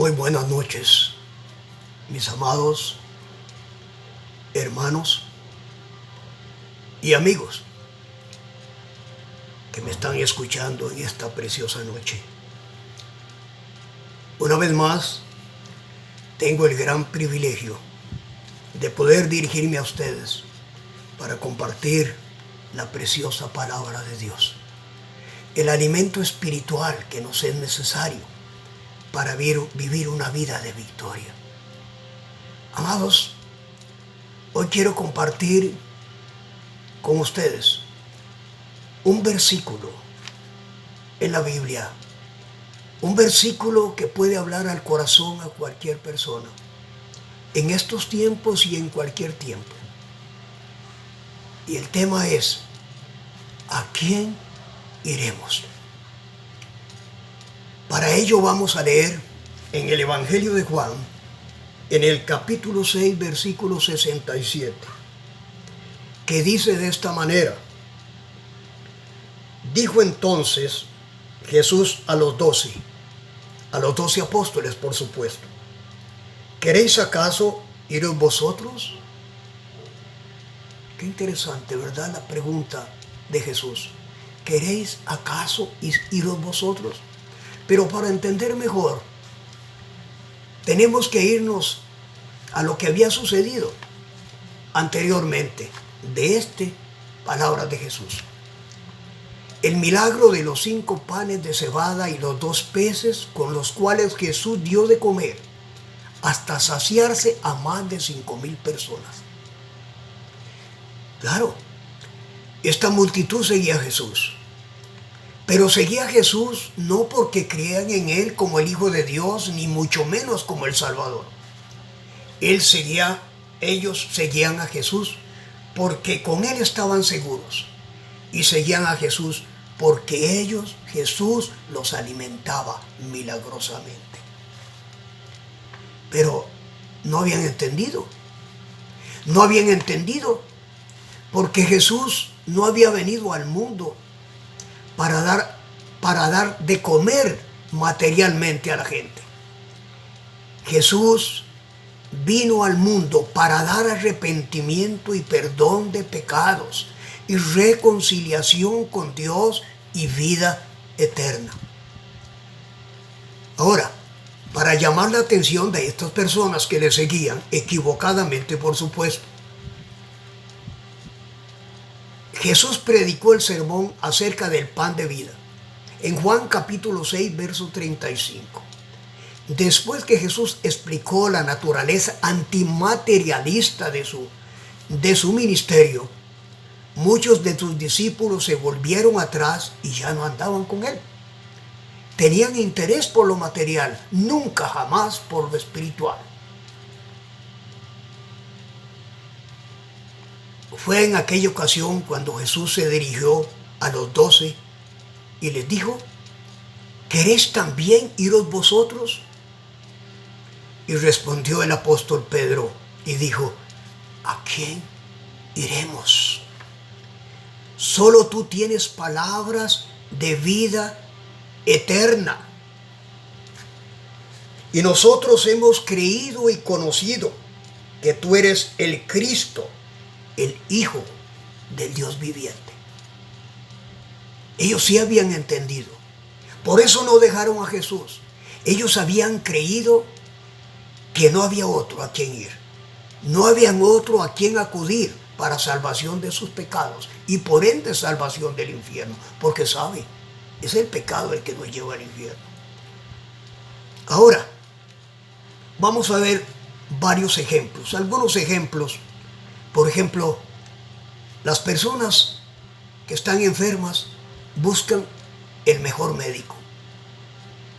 Muy buenas noches, mis amados hermanos y amigos que me están escuchando en esta preciosa noche. Una vez más, tengo el gran privilegio de poder dirigirme a ustedes para compartir la preciosa palabra de Dios, el alimento espiritual que nos es necesario para vivir una vida de victoria. Amados, hoy quiero compartir con ustedes un versículo en la Biblia, un versículo que puede hablar al corazón a cualquier persona, en estos tiempos y en cualquier tiempo. Y el tema es: ¿a quién iremos? Para ello vamos a leer en el Evangelio de Juan, en el capítulo 6, versículo 67, que dice de esta manera: dijo entonces Jesús a los 12 apóstoles, por supuesto: ¿queréis acaso iros vosotros? Qué interesante, ¿verdad? La pregunta de Jesús. ¿Queréis acaso iros vosotros? Pero para entender mejor, tenemos que irnos a lo que había sucedido anteriormente de palabras de Jesús. El milagro de los 5 panes de cebada y los 2 peces con los cuales Jesús dio de comer hasta saciarse a más de 5,000 personas. Claro, esta multitud seguía a Jesús, pero seguía a Jesús no porque creían en Él como el Hijo de Dios, ni mucho menos como el Salvador. Ellos seguían a Jesús porque con Él estaban seguros, y seguían a Jesús porque Jesús los alimentaba milagrosamente. Pero no habían entendido porque Jesús no había venido al mundo para dar de comer materialmente a la gente. Jesús vino al mundo para dar arrepentimiento y perdón de pecados y reconciliación con Dios y vida eterna. Ahora, para llamar la atención de estas personas que le seguían, equivocadamente por supuesto, Jesús predicó el sermón acerca del pan de vida en Juan capítulo 6, verso 35. Después que Jesús explicó la naturaleza antimaterialista de su ministerio, muchos de sus discípulos se volvieron atrás y ya no andaban con él. Tenían interés por lo material, nunca jamás por lo espiritual. Fue en aquella ocasión cuando Jesús se dirigió a los 12 y les dijo: ¿queréis también iros vosotros? Y respondió el apóstol Pedro y dijo: ¿a quién iremos? Solo tú tienes palabras de vida eterna. Y nosotros hemos creído y conocido que tú eres el Cristo, el Hijo del Dios viviente. Ellos sí habían entendido. Por eso no dejaron a Jesús. Ellos habían creído que no había otro a quien ir. No había otro a quien acudir para salvación de sus pecados y por ende salvación del infierno. Porque sabe, es el pecado el que nos lleva al infierno. Ahora, vamos a ver varios ejemplos. Algunos ejemplos. Por ejemplo, las personas que están enfermas buscan el mejor médico.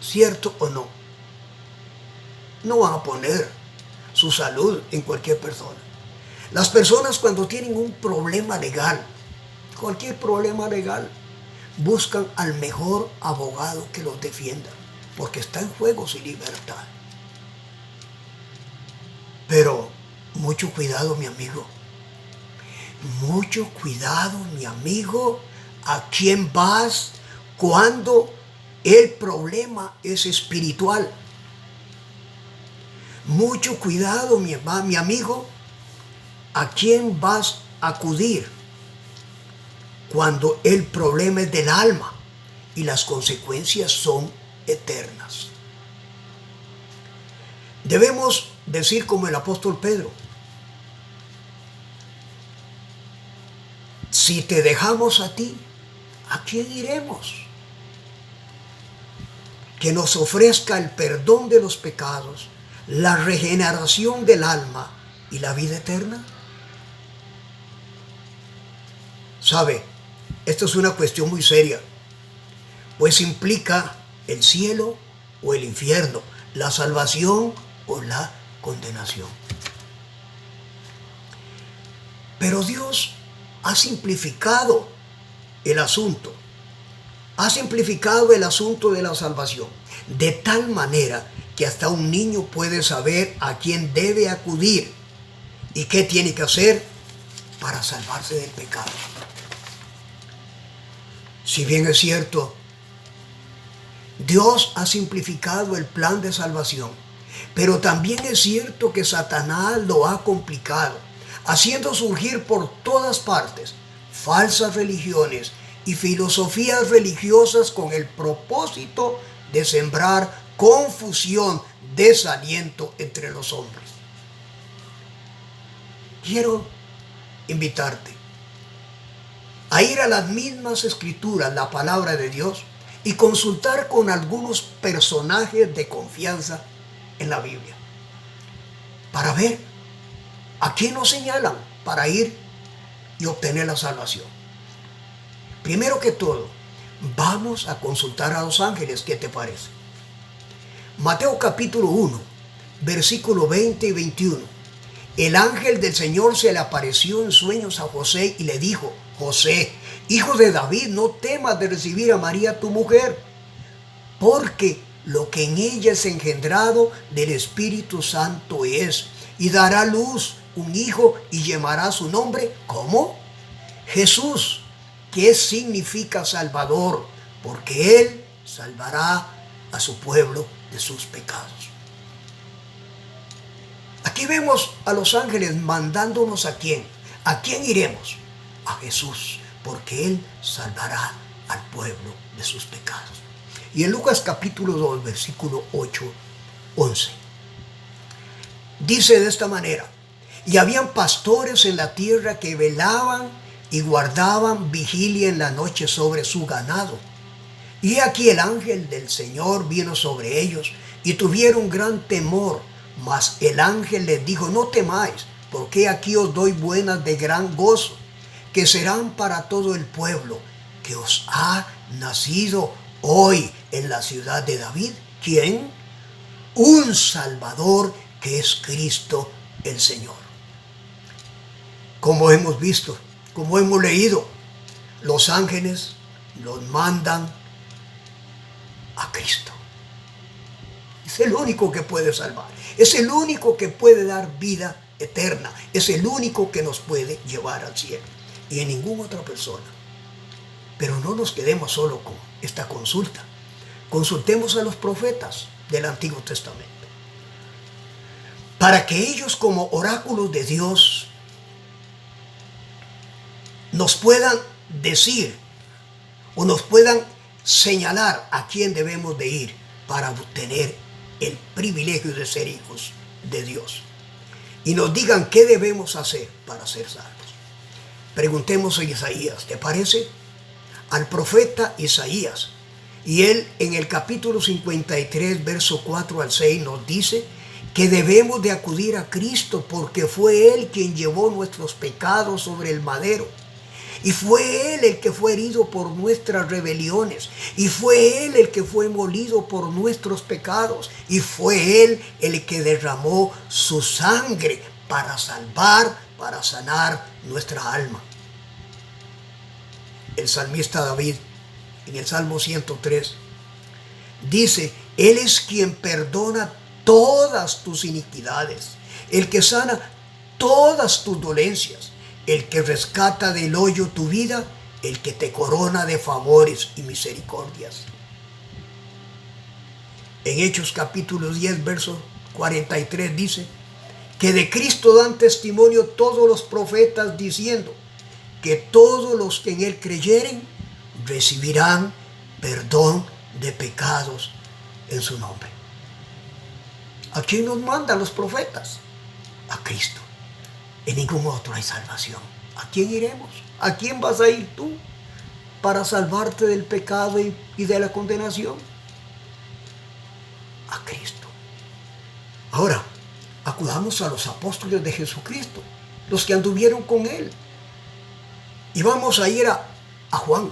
¿Cierto o no? No van a poner su salud en cualquier persona. Las personas cuando tienen un problema legal, cualquier problema legal, buscan al mejor abogado que los defienda, porque está en juego su libertad. Pero mucho cuidado, mi amigo. Mucho cuidado, mi amigo, a quién vas cuando el problema es espiritual. Mucho cuidado, mi hermano, mi amigo, a quién vas a acudir cuando el problema es del alma y las consecuencias son eternas. Debemos decir como el apóstol Pedro: si te dejamos a ti, ¿a quién iremos? Que nos ofrezca el perdón de los pecados, la regeneración del alma y la vida eterna. ¿Sabe? Esto es una cuestión muy seria, pues implica el cielo o el infierno, la salvación o la condenación. Pero Dios ha simplificado el asunto. Ha simplificado el asunto de la salvación de tal manera que hasta un niño puede saber a quién debe acudir y qué tiene que hacer para salvarse del pecado. Si bien es cierto, Dios ha simplificado el plan de salvación, pero también es cierto que Satanás lo ha complicado, haciendo surgir por todas partes falsas religiones y filosofías religiosas con el propósito de sembrar confusión, desaliento entre los hombres. Quiero invitarte a ir a las mismas escrituras, la palabra de Dios, y consultar con algunos personajes de confianza en la Biblia, para ver a quién nos señalan para ir y obtener la salvación. Primero que todo, vamos a consultar a los ángeles. ¿Qué te parece? Mateo capítulo 1, versículo 20 y 21. El ángel del Señor se le apareció en sueños a José y le dijo: José, hijo de David, no temas de recibir a María tu mujer, porque lo que en ella es engendrado del Espíritu Santo es, y dará a luz un hijo y llamará su nombre, ¿cómo? Jesús, que significa Salvador, porque Él salvará a su pueblo de sus pecados. Aquí vemos a los ángeles mandándonos ¿a quién? ¿A quién iremos? A Jesús, porque Él salvará al pueblo de sus pecados. Y en Lucas capítulo 2, versículo 8, 11, dice de esta manera: y habían pastores en la tierra que velaban y guardaban vigilia en la noche sobre su ganado. Y aquí el ángel del Señor vino sobre ellos y tuvieron gran temor. Mas el ángel les dijo: no temáis, porque aquí os doy buenas de gran gozo, que serán para todo el pueblo, que os ha nacido hoy en la ciudad de David. ¿Quién? Un Salvador, que es Cristo el Señor. Como hemos visto, como hemos leído, los ángeles los mandan a Cristo. Es el único que puede salvar, es el único que puede dar vida eterna, es el único que nos puede llevar al cielo, y en ninguna otra persona. Pero no nos quedemos solo con esta consulta. Consultemos a los profetas del Antiguo Testamento, para que ellos, como oráculos de Dios, nos puedan decir o nos puedan señalar a quién debemos de ir para obtener el privilegio de ser hijos de Dios, y nos digan qué debemos hacer para ser salvos. Preguntemos a Isaías, ¿te parece? Al profeta Isaías, y él en el capítulo 53, verso 4 al 6 nos dice que debemos de acudir a Cristo, porque fue Él quien llevó nuestros pecados sobre el madero. Y fue Él el que fue herido por nuestras rebeliones. Y fue Él el que fue molido por nuestros pecados. Y fue Él el que derramó su sangre para salvar, para sanar nuestra alma. El salmista David, en el Salmo 103, dice: Él es quien perdona todas tus iniquidades, el que sana todas tus dolencias, el que rescata del hoyo tu vida, el que te corona de favores y misericordias. En Hechos capítulo 10, verso 43 dice que de Cristo dan testimonio todos los profetas diciendo que todos los que en Él creyeren recibirán perdón de pecados en su nombre. ¿A quién nos mandan los profetas? A Cristo. En ningún otro hay salvación. ¿A quién iremos? ¿A quién vas a ir tú para salvarte del pecado y de la condenación? A Cristo. Ahora, acudamos a los apóstoles de Jesucristo, los que anduvieron con Él. Y vamos a ir a Juan,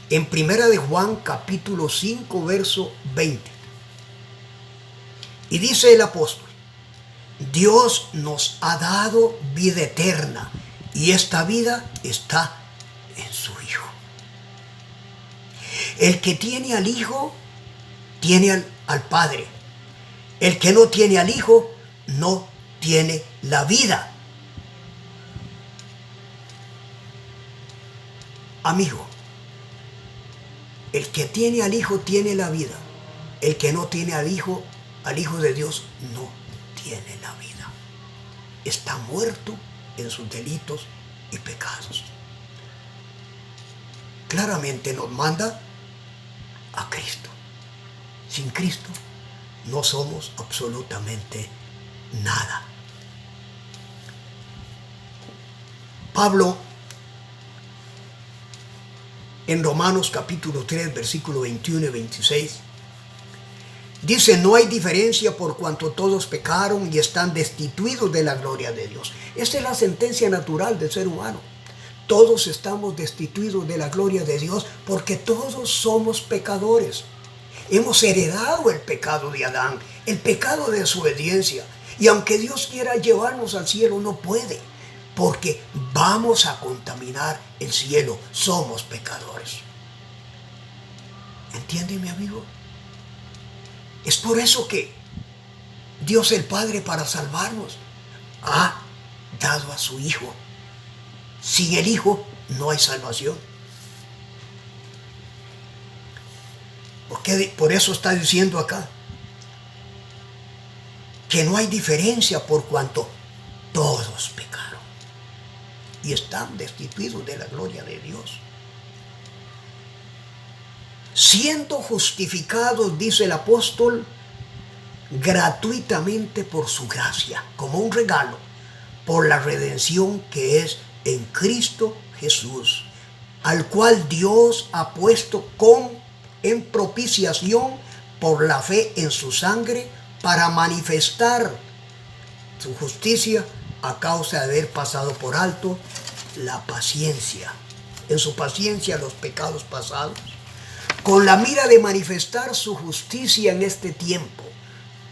en Primera de Juan, capítulo 5, verso 20. Y dice el apóstol: Dios nos ha dado vida eterna, y esta vida está en su Hijo. El que tiene al Hijo, tiene al Padre. El que no tiene al Hijo, no tiene la vida. Amigo, el que tiene al Hijo tiene la vida. El que no tiene al Hijo de Dios, no tiene la vida. Está muerto en sus delitos y pecados. Claramente nos manda a Cristo. Sin Cristo no somos absolutamente nada. Pablo, en Romanos capítulo 3, versículo 21 y 26, dice: no hay diferencia por cuanto todos pecaron y están destituidos de la gloria de Dios. Esta es la sentencia natural del ser humano. Todos estamos destituidos de la gloria de Dios porque todos somos pecadores. Hemos heredado el pecado de Adán, el pecado de desobediencia. Y aunque Dios quiera llevarnos al cielo, no puede, porque vamos a contaminar el cielo. Somos pecadores. ¿Entiende, mi amigo? Es por eso que Dios el Padre, para salvarnos, ha dado a su Hijo. Sin el Hijo no hay salvación. Porque por eso está diciendo acá que no hay diferencia por cuanto todos pecaron y están destituidos de la gloria de Dios. Siendo justificados, dice el apóstol, gratuitamente por su gracia, como un regalo, por la redención que es en Cristo Jesús, al cual Dios ha puesto en propiciación por la fe en su sangre, para manifestar su justicia a causa de haber pasado por alto la paciencia, en su paciencia los pecados pasados, con la mira de manifestar su justicia en este tiempo,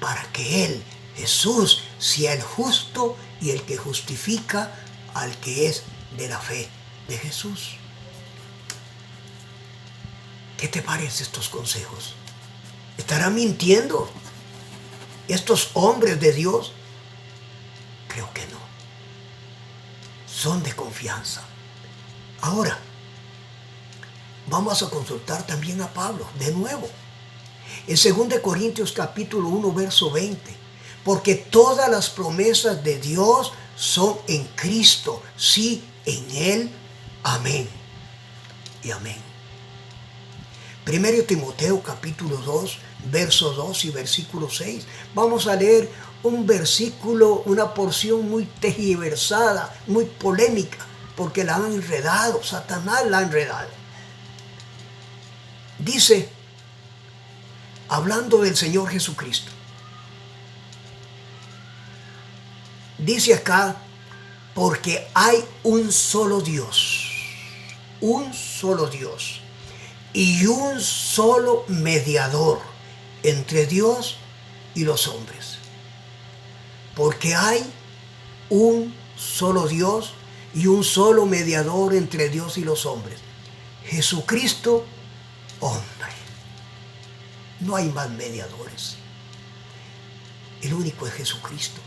para que Él, Jesús, sea el justo y el que justifica al que es de la fe de Jesús. ¿Qué te parecen estos consejos? ¿Estarán mintiendo estos hombres de Dios? Creo que no. Son de confianza. Ahora, vamos a consultar también a Pablo, de nuevo. En 2 Corintios capítulo 1, verso 20. Porque todas las promesas de Dios son en Cristo. Sí, en Él. Amén. Y amén. 1 Timoteo capítulo 2, verso 2 y versículo 6. Vamos a leer un versículo, una porción muy tergiversada, muy polémica, porque la han enredado, Satanás la ha enredado. Dice, hablando del Señor Jesucristo, dice acá: porque hay un solo Dios, y un solo mediador entre Dios y los hombres. Porque hay un solo Dios y un solo mediador entre Dios y los hombres, Jesucristo, hombre. No hay más mediadores. El único es Jesucristo.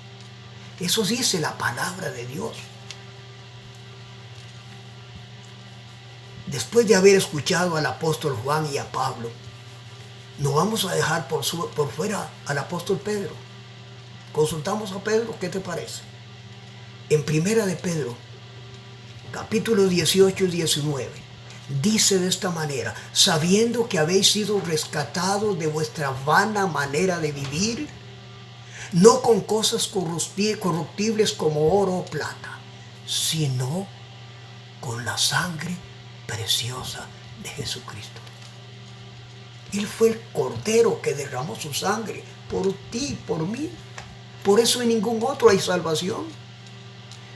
Eso dice la palabra de Dios. Después de haber escuchado al apóstol Juan y a Pablo, no vamos a dejar por fuera al apóstol Pedro. Consultamos a Pedro, ¿qué te parece? En Primera de Pedro, capítulo 18 y 19, dice de esta manera: sabiendo que habéis sido rescatados de vuestra vana manera de vivir, no con cosas corruptibles como oro o plata, sino con la sangre preciosa de Jesucristo. Él fue el Cordero que derramó su sangre por ti, por mí. Por eso en ningún otro hay salvación.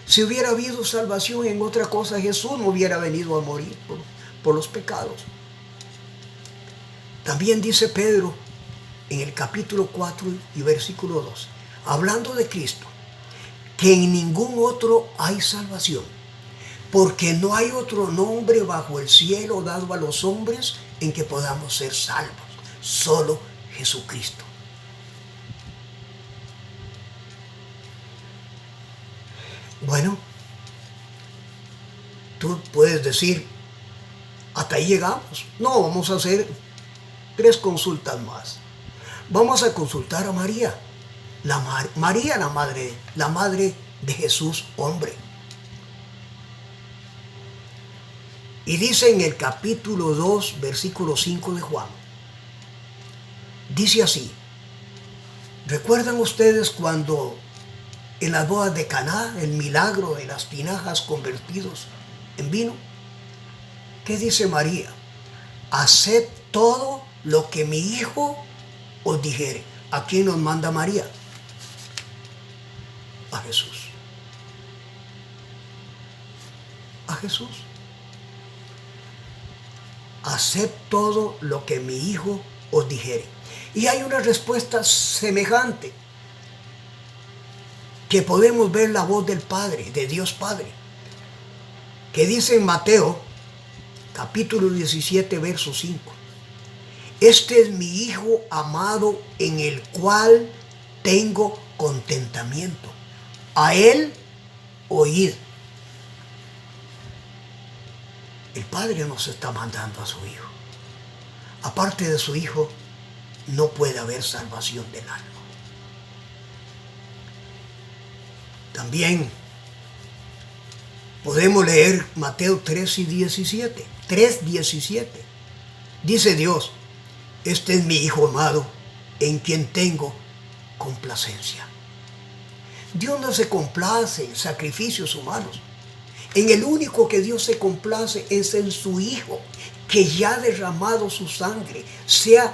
Si hubiera habido salvación en otra cosa, Jesús no hubiera venido a morir por los pecados. También dice Pedro en el capítulo 4 y versículo 2, hablando de Cristo, que en ningún otro hay salvación, porque no hay otro nombre bajo el cielo dado a los hombres en que podamos ser salvos, solo Jesucristo. Bueno, tú puedes decir, hasta ahí llegamos. No, vamos a hacer 3 consultas más. Vamos a consultar a María. María, la madre de Jesús, hombre. Y dice en el capítulo 2, versículo 5 de Juan. Dice así: ¿recuerdan ustedes cuando en las bodas de Caná, el milagro de las tinajas convertidos en vino? ¿Qué dice María? Haced todo lo que mi hijo os dijere. ¿A quién nos manda María? A Jesús. A Jesús. Haced todo lo que mi hijo os dijere. Y hay una respuesta semejante, que podemos ver la voz del Padre, de Dios Padre, que dice en Mateo, capítulo 17, verso 5. Este es mi Hijo amado en el cual tengo contentamiento. A Él oíd. El Padre nos está mandando a su Hijo. Aparte de su Hijo, no puede haber salvación del alma. También podemos leer Mateo 3 y 17. 3:17. Dice Dios: este es mi Hijo amado, en quien tengo complacencia. Dios no se complace en sacrificios humanos. En el único que Dios se complace es en su Hijo, que ya ha derramado su sangre, se ha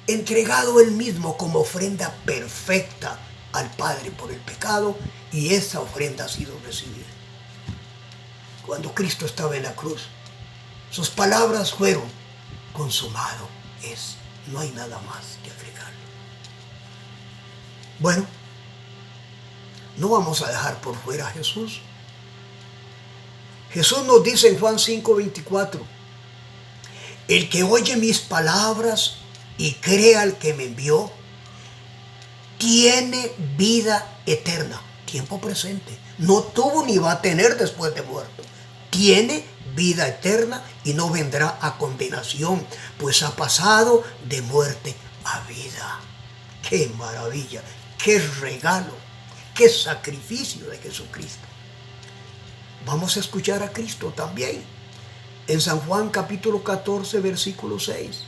entregado él mismo como ofrenda perfecta al Padre por el pecado, y esa ofrenda ha sido recibida. Cuando Cristo estaba en la cruz, sus palabras fueron: consumado es. No hay nada más que agregarle. Bueno, no vamos a dejar por fuera a Jesús. Jesús nos dice en Juan 5:24, el que oye mis palabras y crea al que me envió, tiene vida eterna. Tiempo presente. No tuvo ni va a tener después de muerto. Tiene vida eterna y no vendrá a condenación, pues ha pasado de muerte a vida. ¡Qué maravilla! ¡Qué regalo! ¡Qué sacrificio de Jesucristo! Vamos a escuchar a Cristo también. En San Juan capítulo 14, versículo 6,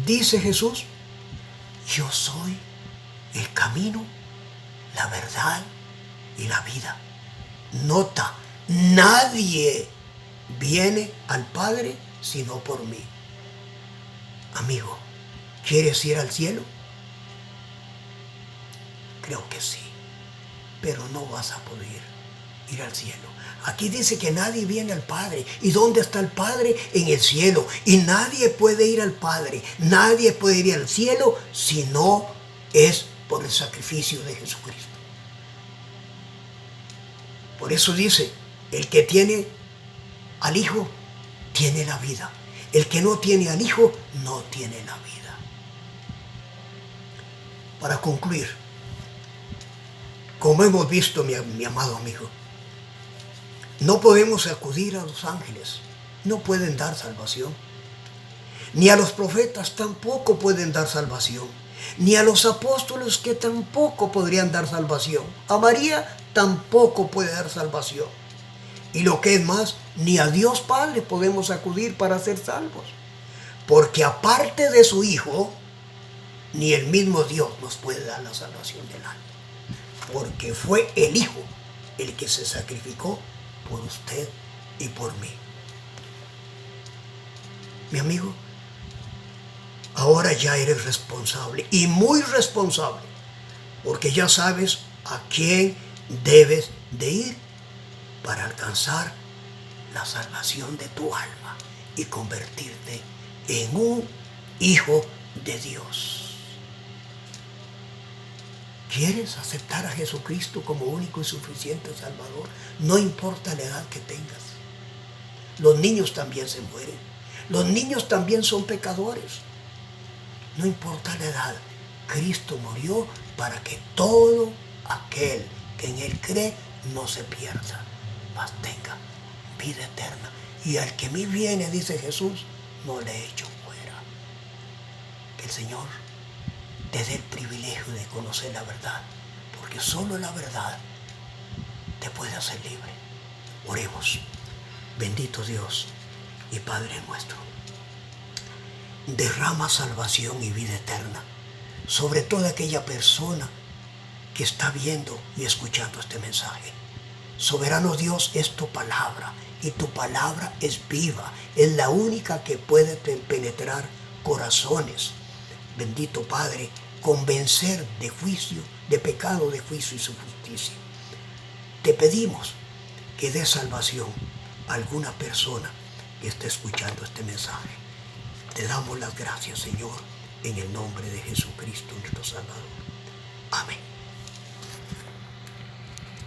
dice Jesús: yo soy el camino, la verdad y la vida. Nota, nadie viene al Padre sino por mí. Amigo, ¿quieres ir al cielo? Creo que sí, pero no vas a poder ir al cielo. Aquí dice que nadie viene al Padre. ¿Y dónde está el Padre? En el cielo. Y nadie puede ir al Padre, nadie puede ir al cielo si no es por el sacrificio de Jesucristo. Por eso dice, el que tiene al Hijo tiene la vida. El que no tiene al Hijo no tiene la vida. Para concluir, como hemos visto, mi amado amigo, no podemos acudir a los ángeles, no pueden dar salvación. Ni a los profetas tampoco pueden dar salvación. ni a los apóstoles, que tampoco podrían dar salvación. A María tampoco puede dar salvación. Y lo que es más, ni a Dios Padre podemos acudir para ser salvos. Porque aparte de su Hijo, ni el mismo Dios nos puede dar la salvación del alma. Porque fue el Hijo el que se sacrificó por usted y por mí. Mi amigo, ahora ya eres responsable, y muy responsable, porque ya sabes a quién debes de ir para alcanzar la salvación de tu alma y convertirte en un hijo de Dios. ¿Quieres aceptar a Jesucristo como único y suficiente Salvador? No importa la edad que tengas. Los niños también se mueren. Los niños también son pecadores. No importa la edad. Cristo murió para que todo aquel que en Él cree no se pierda, mas tenga vida eterna. Y al que a mí viene, dice Jesús, no le echo fuera. Que el Señor te dé el privilegio de conocer la verdad, porque solo la verdad te puede hacer libre. Oremos. Bendito Dios y Padre nuestro, derrama salvación y vida eterna sobre toda aquella persona que está viendo y escuchando este mensaje. Soberano Dios, es tu palabra, y tu palabra es viva, es la única que puede penetrar corazones. Bendito Padre, convencer de juicio, de pecado, de juicio y su justicia. Te pedimos que dé salvación a alguna persona que esté escuchando este mensaje. Te damos las gracias, Señor, en el nombre de Jesucristo